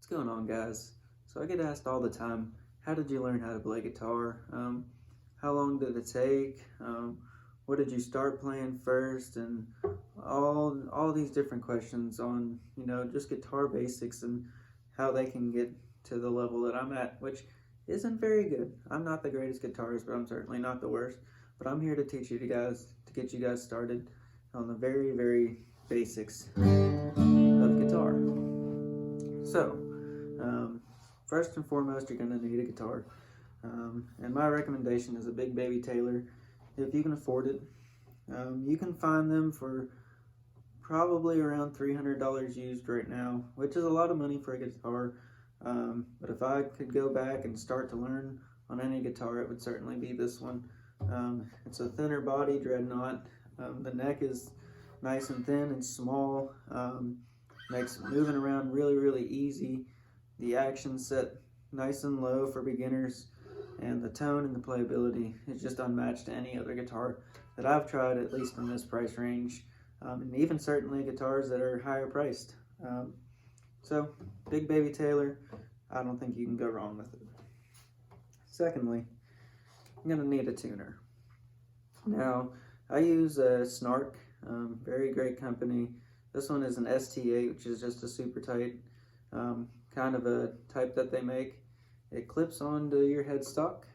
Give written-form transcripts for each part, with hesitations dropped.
going on, guys? So I get asked all the time, how did you learn how to play guitar? How long did it take? What did you start playing first? And all these different questions on, just guitar basics and how they can get to the level that I'm at, which isn't very good. I'm not the greatest guitarist, but I'm certainly not the worst. But I'm here to teach you guys, to get you guys started on the very, very basics of guitar. So, first and foremost, you're going to need a guitar. And my recommendation is a Big Baby Taylor, if you can afford it. You can find them for probably around $300 used right now, which is a lot of money for a guitar. But if I could go back and start to learn on any guitar, it would certainly be this one. It's a thinner body dreadnought. The neck is nice and thin and small. Makes moving around really, really easy. The action set nice and low for beginners, and the tone and the playability is just unmatched to any other guitar that I've tried, at least in this price range, and even certainly guitars that are higher priced. So, Big Baby Taylor, I don't think you can go wrong with it. Secondly, I'm going to need a tuner. Now, I use a Snark, very great company. This one is an ST8, which is just a super tight kind of a type that they make. It clips onto your headstock,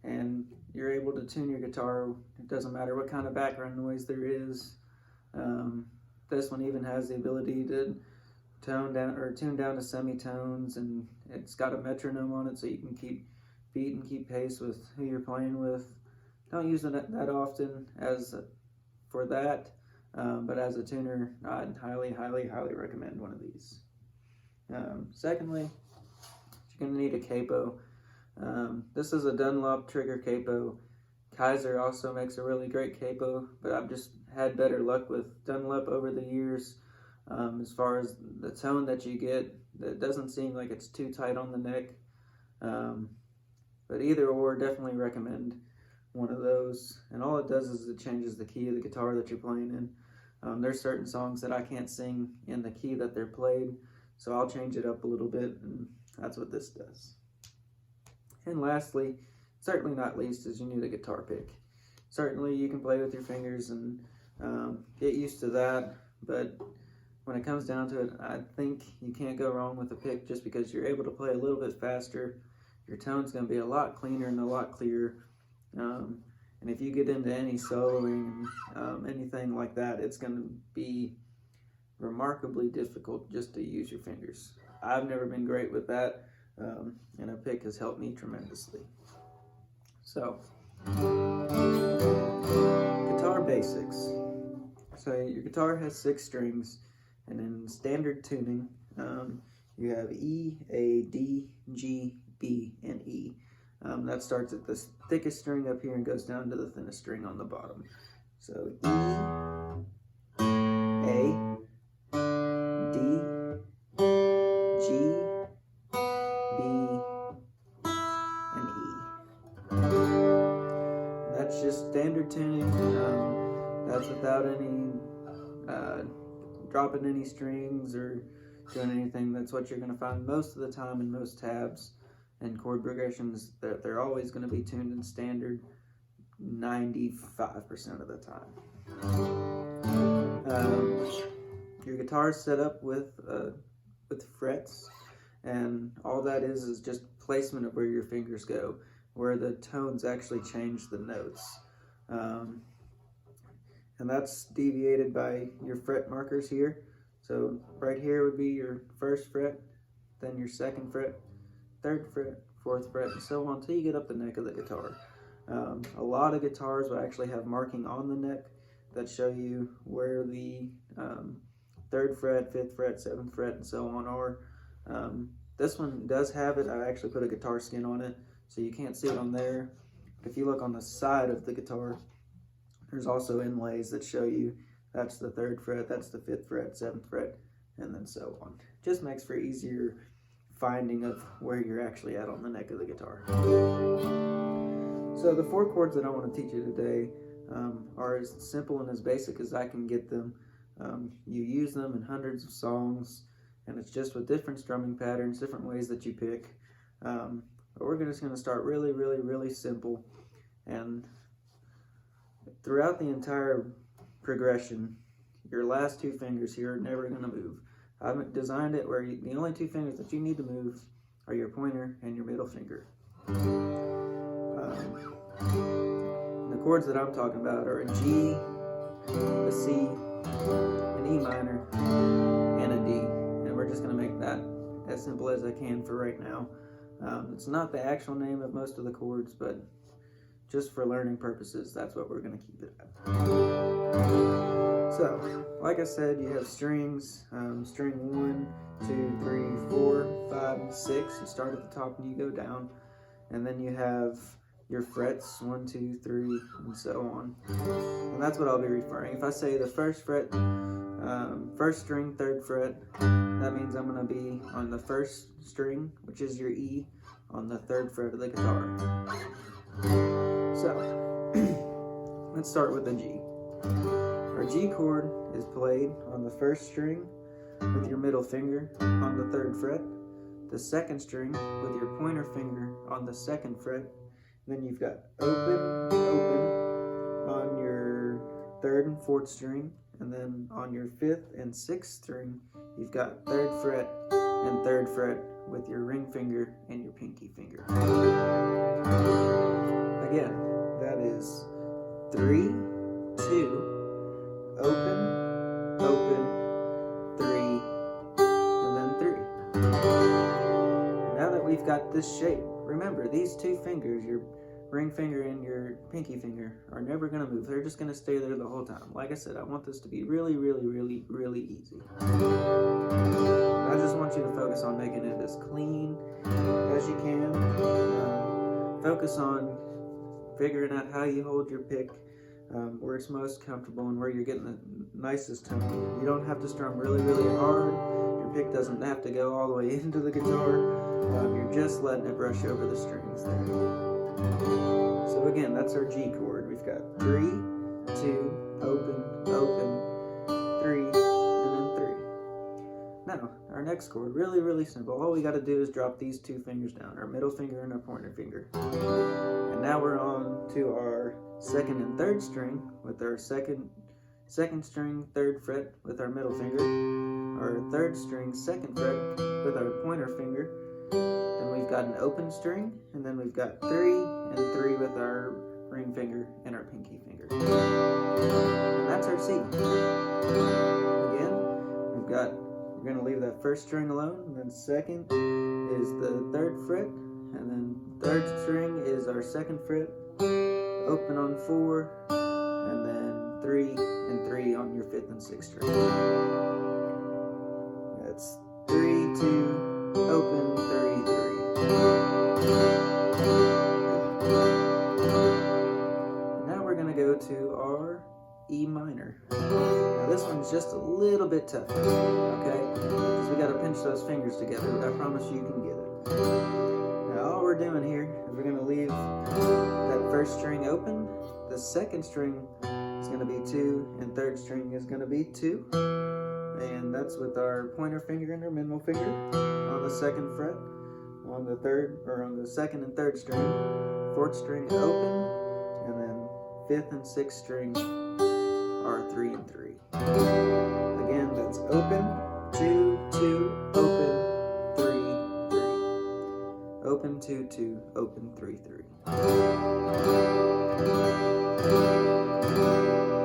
and you're able to tune your guitar. It doesn't matter what kind of background noise there is. This one even has the ability to tune down to semitones, and it's got a metronome on it so you can keep beat and keep pace with who you're playing with. Don't use it that often for that. But as a tuner, I'd highly, highly, highly recommend one of these. Secondly, you're going to need a Capo. This is a Dunlop trigger Capo. Kyser also makes a really great Capo, but I've just had better luck with Dunlop over the years. As far as the tone that you get, it doesn't seem like it's too tight on the neck. But either or, definitely recommend one of those. And all it does is it changes the key of the guitar that you're playing in. There's certain songs that I can't sing in the key that they're played, so I'll change it up a little bit, and that's what this does. And lastly, certainly not least, is you need a guitar pick. Certainly you can play with your fingers and get used to that, but when it comes down to it, I think you can't go wrong with a pick, just because you're able to play a little bit faster. Your tone's going to be a lot cleaner and a lot clearer. And if you get into any soloing, anything like that, it's going to be remarkably difficult just to use your fingers. I've never been great with that, and a pick has helped me tremendously. So, guitar basics. So your guitar has 6 strings, and in standard tuning, you have E, A, D, G, B, and E. That starts at the thickest string up here and goes down to the thinnest string on the bottom. So E, A, D, G, B, and E. That's just standard tuning. That's without any dropping any strings or doing anything. That's what you're going to find most of the time in most tabs and chord progressions. They're always going to be tuned in standard 95% of the time. Your guitar is set up with frets, and all that is just placement of where your fingers go, where the tones actually change the notes. And that's deviated by your fret markers here. So right here would be your first fret, then your second fret, third fret, fourth fret, and so on until you get up the neck of the guitar. A lot of guitars will actually have marking on the neck that show you where the 3rd fret, 5th fret, 7th fret, and so on are. This one does have it. I actually put a guitar skin on it, so you can't see it on there. But if you look on the side of the guitar, there's also inlays that show you that's the 3rd fret, that's the 5th fret, 7th fret, and then so on. Just makes for easier finding of where you're actually at on the neck of the guitar. So the 4 chords that I want to teach you today are as simple and as basic as I can get them. You use them in hundreds of songs, and it's just with different strumming patterns, different ways that you pick. But we're just going to start really simple, and throughout the entire progression, your last two fingers here are never going to move. I've designed it where the only two fingers that you need to move are your pointer and your middle finger. The chords that I'm talking about are a G, a C, an E minor, and a D. And we're just going to make that as simple as I can for right now. It's not the actual name of most of the chords, but just for learning purposes, that's what we're going to keep it at. So, like I said, you have strings, string 1, 2, 3, 4, 5, and 6. You start at the top and you go down. And then you have your frets, 1, 2, 3, and so on. And that's what I'll be referring. If I say the first fret, first string, 3rd fret, that means I'm going to be on the first string, which is your E, on the 3rd fret of the guitar. So, let's start with the G. Our G chord is played on the first string with your middle finger on the 3rd fret, the second string with your pointer finger on the 2nd fret, then you've got open on your 3rd and 4th string, and then on your 5th and 6th string, you've got 3rd fret and 3rd fret with your ring finger and your pinky finger. Again, that is 3, 2, open, 3, and then 3. Now that we've got this shape, remember these two fingers, your ring finger and your pinky finger, are never going to move. They're just going to stay there the whole time. Like I said, I want this to be really easy. I just want you to focus on making it as clean as you can. Focus on figuring out how you hold your pick, where it's most comfortable and where you're getting the nicest tone. You don't have to strum really hard. Your pick doesn't have to go all the way into the guitar. You're just letting it brush over the strings there. So again, that's our G chord. We've got 3, 2, open, 3, and then 3. Now, our next chord, really simple. All we got to do is drop these two fingers down, our middle finger and our pointer finger. And now we're on to our 2nd and 3rd string with our second string, 3rd fret with our middle finger, our 3rd string, 2nd fret with our pointer finger. Then we've got an open string, and then we've got 3 and 3 with our ring finger and our pinky finger. And that's our C. Again, we're going to leave that first string alone, and then 2nd is the 3rd fret, and then 3rd string is our 2nd fret, open on 4, and then 3 and 3 on your 5th and 6th string. That's 3, 2, open, 3, 3. Now we're going to go to our E minor. Now this one's just a little bit tougher, okay? Because we got to pinch those fingers together, but I promise you can get it. Now all we're doing here is we're going to leave that first string open. The 2nd string is going to be 2, and 3rd string is going to be 2. And that's with our pointer finger and our middle finger on the 2nd fret, on the 2nd and 3rd string, 4th string open, and then 5th and 6th string are 3 and 3. Again, that's open, 2, 2, open, 3, 3. Open, 2, 2, open, 3, 3.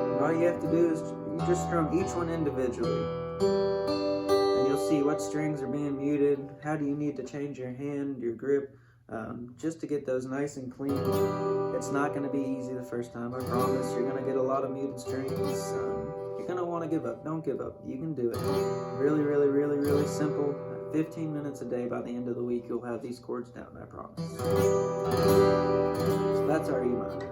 And all you have to do is you just strum each one individually. And you'll see what strings are being muted, how do you need to change your hand, your grip, just to get those nice and clean. It's not going to be easy the first time, I promise. You're going to get a lot of muted strings. You're going to want to give up. Don't give up. You can do it. Really simple. 15 minutes a day. By the end of the week, you'll have these chords down, I promise. So that's our E minor.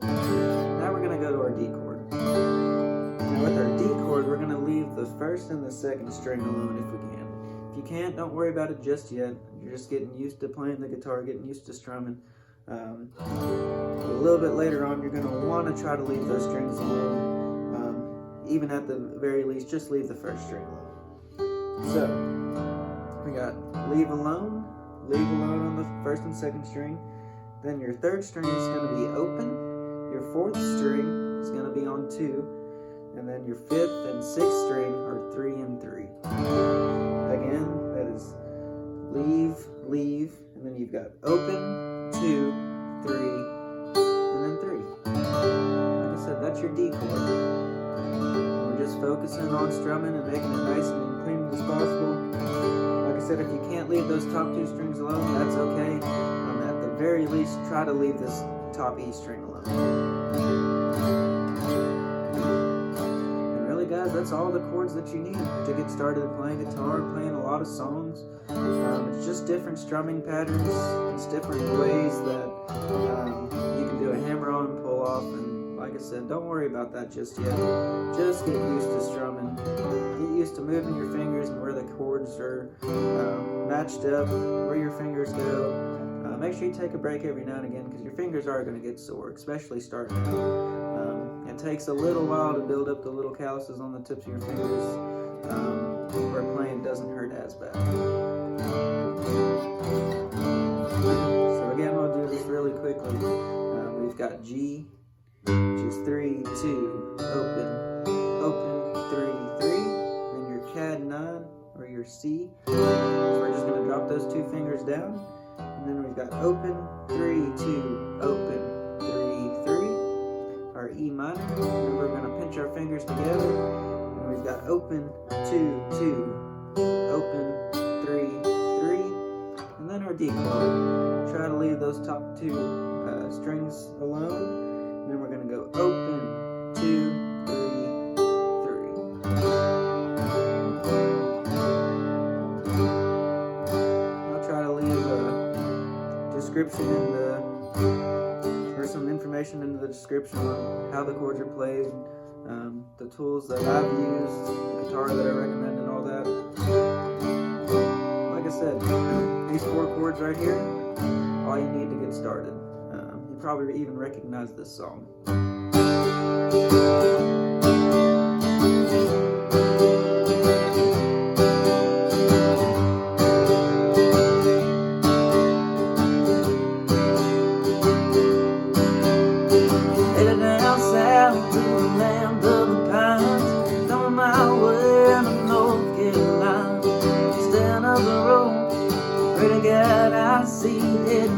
Now we're going to go to our D chord. Now with our D chord, we're going to leave the 1st and the 2nd string alone if we can. If you can't, don't worry about it just yet. You're just getting used to playing the guitar, getting used to strumming. A little bit later on, you're going to want to try to leave those strings alone. Even at the very least, just leave the 1st string alone. So we got leave alone on the first and second string. Then your third string is going to be open. Your fourth string is going to be on 2. And then your fifth and sixth string are 3 and 3. Again, that is leave, and then you've got open, 2, 3, and then 3. Like I said, that's your D chord. We're just focusing on strumming and making it nice and clean as possible. Like I said, if you can't leave those top 2 strings alone, that's okay. At the very least, try to leave this top E string alone. And really, guys, that's all the chords that you need to get started playing guitar, playing a lot of songs. It's just different strumming patterns. It's different ways that you can do a hammer-on and pull off. And like I said, don't worry about that just yet. Just get used to strumming. Get used to moving your fingers and where the chords are matched up, where your fingers go. Make sure you take a break every now and again because your fingers are going to get sore, especially starting out. It takes a little while to build up the little calluses on the tips of your fingers where playing doesn't hurt as bad. So again, we'll do this really quickly. We've got G, which is 3, 2, open, 3, 3. Then your CAD 9 or your C. So we're just going to drop those 2 fingers down. And then we've got open, 3, 2, open, 3, 3. Our E minor. And then we're going to pinch our fingers together. And we've got open, 2, 2, open, 3, 3. And then our D chord. Try to leave those top 2 strings alone. And then we're going to go open, 2, 3, 3. I'll try to leave description in the, or some information in the description on how the chords are played, the tools that I've used, the guitar that I recommend, and all that. Like I said, these 4 chords right here, all you need to get started. You probably even recognize this song. I see it